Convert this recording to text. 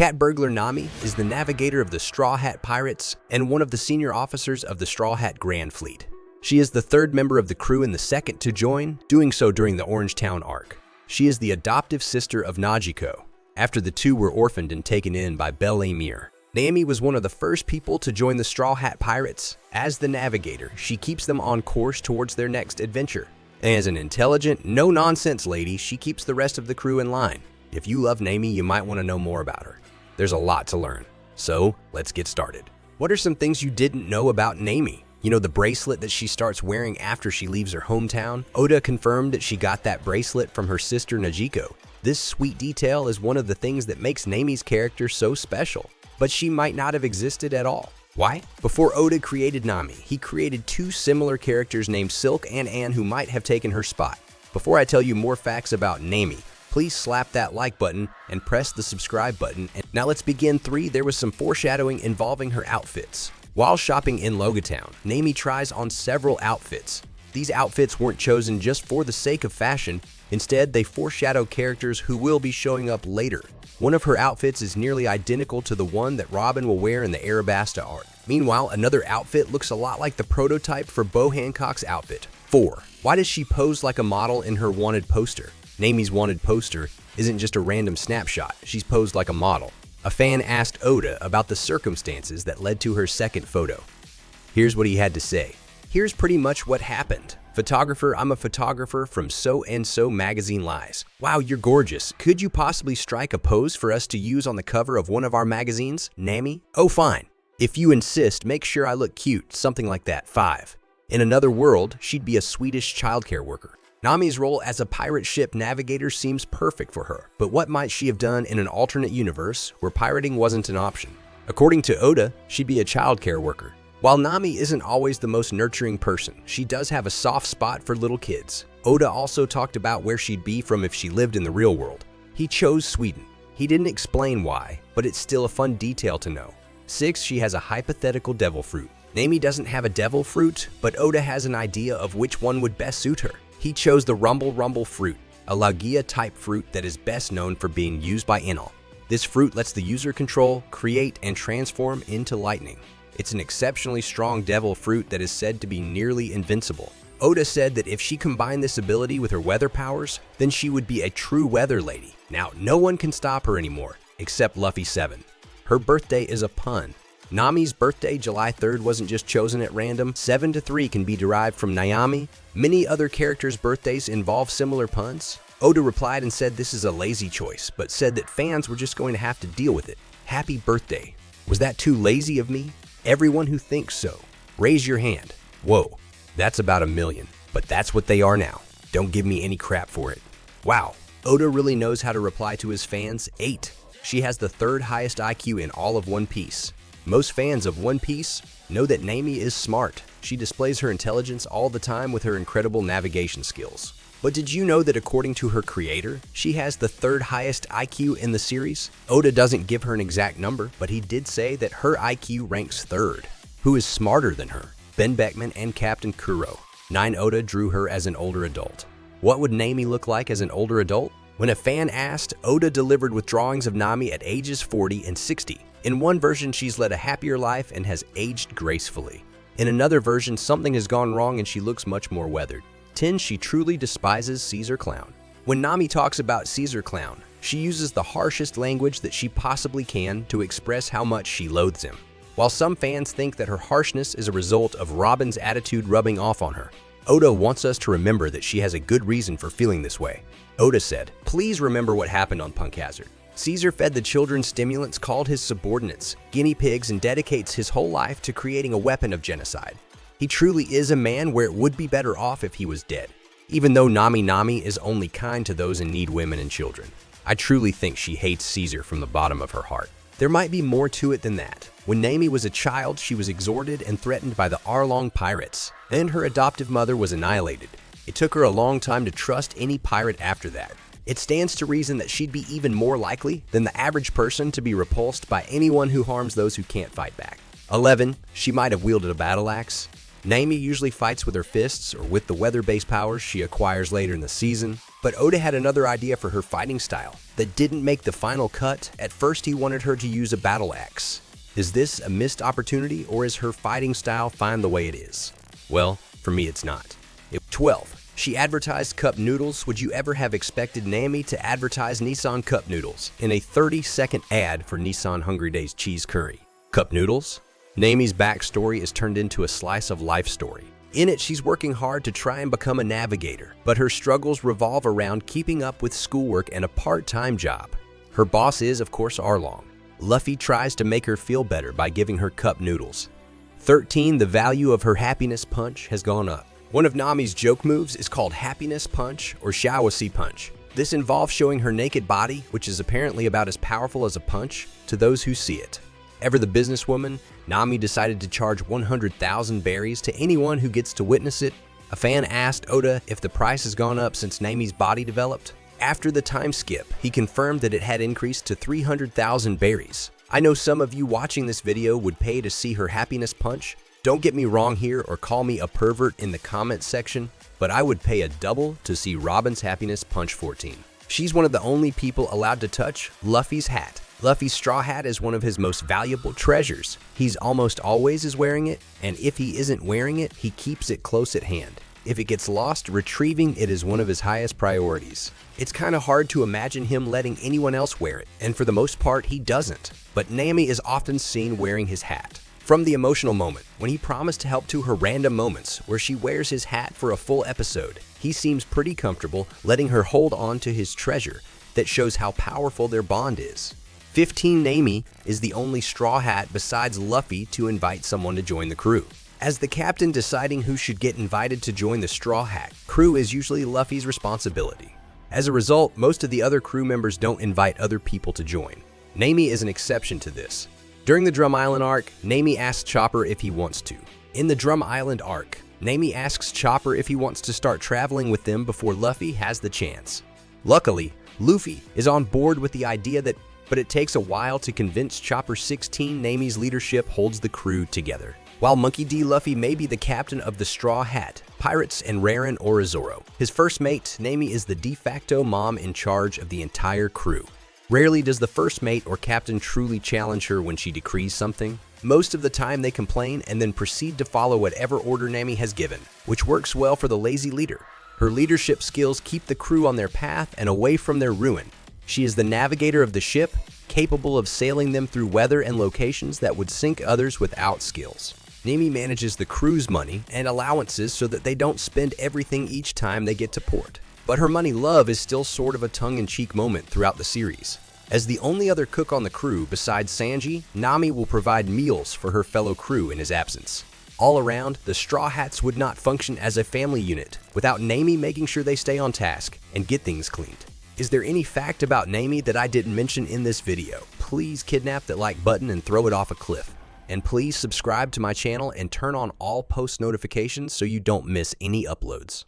Cat burglar Nami is the navigator of the Straw Hat Pirates and one of the senior officers of the Straw Hat Grand Fleet. She is the third member of the crew and the second to join, doing so during the Orangetown arc. She is the adoptive sister of Najiko, after the two were orphaned and taken in by Belle Amir. Nami was one of the first people to join the Straw Hat Pirates. As the navigator, she keeps them on course towards their next adventure. And as an intelligent, no-nonsense lady, she keeps the rest of the crew in line. If you love Nami, you might want to know more about her. There's a lot to learn. So, let's get started. What are some things you didn't know about Nami? You know, the bracelet that she starts wearing after she leaves her hometown? Oda confirmed that she got that bracelet from her sister Najiko. This sweet detail is one of the things that makes Nami's character so special. But she might not have existed at all. Why? Before Oda created Nami, he created two similar characters named Silk and Anne who might have taken her spot. Before I tell you more facts about Nami, please slap that like button and press the subscribe button. And now let's begin. 3. There was some foreshadowing involving her outfits. While shopping in Logatown, Nami tries on several outfits. These outfits weren't chosen just for the sake of fashion. Instead, they foreshadow characters who will be showing up later. One of her outfits is nearly identical to the one that Robin will wear in the Arabasta arc. Meanwhile, another outfit looks a lot like the prototype for Bo Hancock's outfit. 4. Why does she pose like a model in her wanted poster? Nami's wanted poster isn't just a random snapshot, she's posed like a model. A fan asked Oda about the circumstances that led to her second photo. Here's what he had to say. Here's pretty much what happened. Photographer, I'm a photographer from So-and-So magazine lies. Wow, you're gorgeous. Could you possibly strike a pose for us to use on the cover of one of our magazines, Nami? Oh, fine. If you insist, make sure I look cute, something like that. 5. In another world, she'd be a Swedish childcare worker. Nami's role as a pirate ship navigator seems perfect for her, but what might she have done in an alternate universe where pirating wasn't an option? According to Oda, she'd be a childcare worker. While Nami isn't always the most nurturing person, she does have a soft spot for little kids. Oda also talked about where she'd be from if she lived in the real world. He chose Sweden. He didn't explain why, but it's still a fun detail to know. 6. She has a hypothetical devil fruit. Nami doesn't have a devil fruit, but Oda has an idea of which one would best suit her. He chose the Rumble fruit, a Logia-type fruit that is best known for being used by Enel. This fruit lets the user control, create, and transform into lightning. It's an exceptionally strong devil fruit that is said to be nearly invincible. Oda said that if she combined this ability with her weather powers, then she would be a true weather lady. Now, no one can stop her anymore, except Luffy 7. Her birthday is a pun. Nami's birthday, July 3rd, wasn't just chosen at random. 7 to 3 can be derived from Nayami. Many other characters' birthdays involve similar puns. Oda replied and said this is a lazy choice, but said that fans were just going to have to deal with it. Happy birthday. Was that too lazy of me? Everyone who thinks so, raise your hand. Whoa, that's about 1 million, but that's what they are now. Don't give me any crap for it. Wow, Oda really knows how to reply to his fans. 8. She has the third highest IQ in all of One Piece. Most fans of One Piece know that Nami is smart. She displays her intelligence all the time with her incredible navigation skills. But did you know that according to her creator, she has the third highest IQ in the series? Oda doesn't give her an exact number, but he did say that her IQ ranks 3rd. Who is smarter than her? Ben Beckman and Captain Kuro. 9. Oda drew her as an older adult. What would Nami look like as an older adult? When a fan asked, Oda delivered with drawings of Nami at ages 40 and 60. In one version, she's led a happier life and has aged gracefully. In another version, something has gone wrong and she looks much more weathered. 10. She truly despises Caesar Clown. When Nami talks about Caesar Clown, she uses the harshest language that she possibly can to express how much she loathes him. While some fans think that her harshness is a result of Robin's attitude rubbing off on her, Oda wants us to remember that she has a good reason for feeling this way. Oda said, "Please remember what happened on Punk Hazard. Caesar fed the children stimulants called his subordinates guinea pigs and dedicates his whole life to creating a weapon of genocide. He truly is a man where it would be better off if he was dead. Even though Nami is only kind to those in need, women and children. I truly think she hates Caesar from the bottom of her heart. There might be more to it than that. When Nami was a child, she was exhorted and threatened by the Arlong pirates. Then her adoptive mother was annihilated. It took her a long time to trust any pirate after that. It stands to reason that she'd be even more likely than the average person to be repulsed by anyone who harms those who can't fight back. 11. She might have wielded a battle axe. Nami usually fights with her fists or with the weather-based powers she acquires later in the season. But Oda had another idea for her fighting style that didn't make the final cut. At first, he wanted her to use a battle axe. Is this a missed opportunity, or is her fighting style fine the way it is? Well, for me, it's not. 12. She advertised cup noodles. Would you ever have expected Nami to advertise Nissan cup noodles in a 30-second ad for Nissan Hungry Days cheese curry? Cup noodles? Nami's backstory is turned into a slice of life story. In it, she's working hard to try and become a navigator, but her struggles revolve around keeping up with schoolwork and a part-time job. Her boss is, of course, Arlong. Luffy tries to make her feel better by giving her cup noodles. 13. The value of her happiness punch has gone up. One of Nami's joke moves is called Happiness Punch or Shawasi Punch. This involves showing her naked body, which is apparently about as powerful as a punch, to those who see it. Ever the businesswoman, Nami decided to charge 100,000 berries to anyone who gets to witness it. A fan asked Oda if the price has gone up since Nami's body developed. After the time skip, he confirmed that it had increased to 300,000 berries. I know some of you watching this video would pay to see her happiness punch. Don't get me wrong here or call me a pervert in the comments section, but I would pay a double to see Robin's happiness punch 14. She's one of the only people allowed to touch Luffy's hat. Luffy's straw hat is one of his most valuable treasures. He's almost always is wearing it, and if he isn't wearing it, he keeps it close at hand. If it gets lost, retrieving it is one of his highest priorities. It's kind of hard to imagine him letting anyone else wear it, and for the most part, he doesn't. But Nami is often seen wearing his hat. From the emotional moment, when he promised to help, to her random moments where she wears his hat for a full episode, he seems pretty comfortable letting her hold on to his treasure. That shows how powerful their bond is. 15. Nami is the only Straw Hat besides Luffy to invite someone to join the crew. As the captain deciding who should get invited to join the Straw Hat crew is usually Luffy's responsibility. As a result, most of the other crew members don't invite other people to join. Nami is an exception to this. During the Drum Island arc, Nami asks Chopper if he wants to. In the Drum Island arc, Nami asks Chopper if he wants to start traveling with them before Luffy has the chance. Luckily, Luffy is on board with the idea but it takes a while to convince Chopper. 16. Nami's leadership holds the crew together. While Monkey D. Luffy may be the captain of the Straw Hat Pirates and Raren or Zoro, his first mate, Nami, is the de facto mom in charge of the entire crew. Rarely does the first mate or captain truly challenge her when she decrees something. Most of the time they complain and then proceed to follow whatever order Nami has given, which works well for the lazy leader. Her leadership skills keep the crew on their path and away from their ruin. She is the navigator of the ship, capable of sailing them through weather and locations that would sink others without skills. Nami manages the crew's money and allowances so that they don't spend everything each time they get to port. But her money love is still sort of a tongue-in-cheek moment throughout the series. As the only other cook on the crew besides Sanji, Nami will provide meals for her fellow crew in his absence. All around, the Straw Hats would not function as a family unit without Nami making sure they stay on task and get things cleaned. Is there any fact about Nami that I didn't mention in this video? Please kidnap that like button and throw it off a cliff. And please subscribe to my channel and turn on all post notifications so you don't miss any uploads.